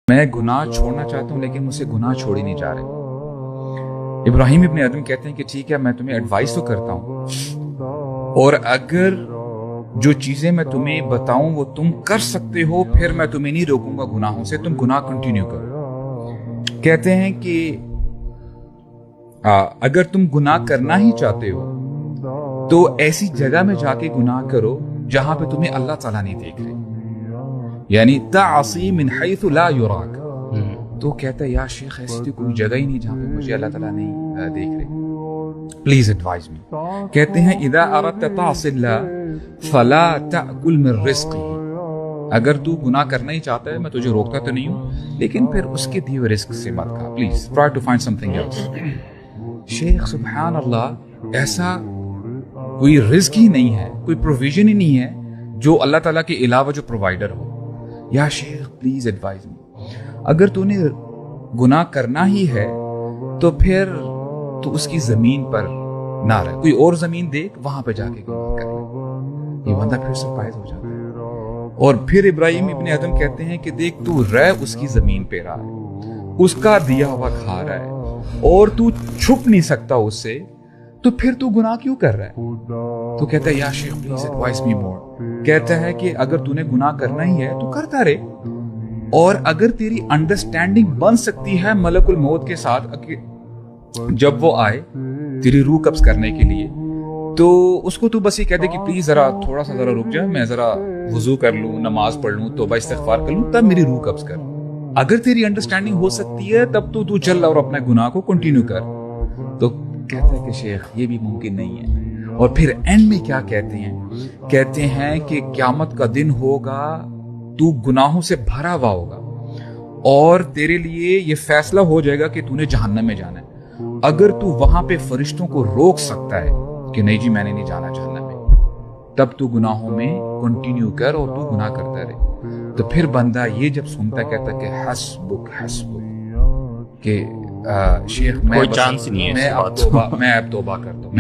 میں گناہ چھوڑنا چاہتا ہوں لیکن مجھ سے گناہ چھوڑ ہی نہیں جا رہے۔ ابراہیم ابن ادم کہتے ہیں کہ ٹھیک ہے میں تمہیں ایڈوائس تو کرتا ہوں، اور اگر جو چیزیں میں تمہیں بتاؤں وہ تم کر سکتے ہو پھر میں تمہیں نہیں روکوں گا گناہوں سے، تم گناہ کنٹینیو کرو۔ کہتے ہیں کہ اگر تم گناہ کرنا ہی چاہتے ہو تو ایسی جگہ میں جا کے گناہ کرو جہاں پہ تمہیں اللہ تعالیٰ نہیں دیکھ رہے، یعنی تعصی من حیث لا یراک۔ تو کہتا ہے یا شیخ ایسی تو کوئی جگہ ہی نہیں جہاں پہ مجھے اللہ تعالیٰ نہیں دیکھ رہے، پلیز ایڈوائز می۔ کہتے ہیں اذا اردت تعصی اللہ فلا تأکل من رزقہ، اگر تو گناہ کرنا ہی چاہتا ہے میں تجھے روکتا تو نہیں ہوں لیکن پھر اس کے دیے ہوئے رزق سے مت کھا، please try to find something else. شیخ سبحان اللہ، ایسا کوئی رزق ہی نہیں ہے، کوئی پروویژن ہی نہیں ہے جو اللہ تعالیٰ کے علاوہ جو پرووائڈر ہو۔ یا شیخ پلیز ایڈوائز می، اگر تو نے گناہ کرنا ہی ہے تو پھر تو اس کی زمین پر نہ رہ، کوئی اور زمین دیکھ وہاں پہ جا کے گناہ کر لے۔ یہ بندہ پھر سرپرائز ہو جاتا ہے، اور پھر ابراہیم ابن ادم کہتے ہیں کہ دیکھ تو رہ اس کی زمین پہ رہا ہے، اس کا دیا ہوا کھا رہا ہے اور تو چھپ نہیں سکتا اس سے، تو پھر تو گناہ کیوں کر رہا ہے؟ تو کہتا ہے یا شیخ پلیز ایڈوائز می مور، کہتا ہے کہ اگر تو نے گناہ کرنا ہی ہے تو کرتا رہے، اور اگر تیری انڈرسٹینڈنگ بن سکتی ہے ملک الموت کے ساتھ جب وہ آئے تیری روح قبض کرنے کے لیے، تو اس کو تو بس یہ کہہ دے کہ پلیز ذرا تھوڑا سا ذرا رک جا، میں ذرا وضو کر لوں، نماز پڑھ لوں، توبہ استغفار کر لوں، تب میری روح قبض کر۔ اگر تیری انڈرسٹینڈنگ ہو سکتی ہے تب تو چل اور اپنے گناہ کو کنٹینیو کر۔ تو کہتا ہے کہ شیخ یہ بھی ممکن نہیں ہے، اور پھر اینڈ میں کیا کہتے ہیں کہ قیامت کا دن ہوگا، تو گناہوں سے بھرا ہوا ہوگا اور تیرے لیے یہ فیصلہ ہو جائے گا کہ تو نے جہنم میں جانا ہے۔ اگر تو وہاں پہ فرشتوں کو روک سکتا ہے کہ نہیں جی میں نے نہیں جانا جہنم میں، تب تو گناہوں میں کنٹینیو کر اور تو گناہ کرتا رہے۔ تو پھر بندہ یہ جب سنتا کہ حسبک کہ شیخ میں کوئی چانس نہیں ہے، میں اب توبہ کرتا ہوں،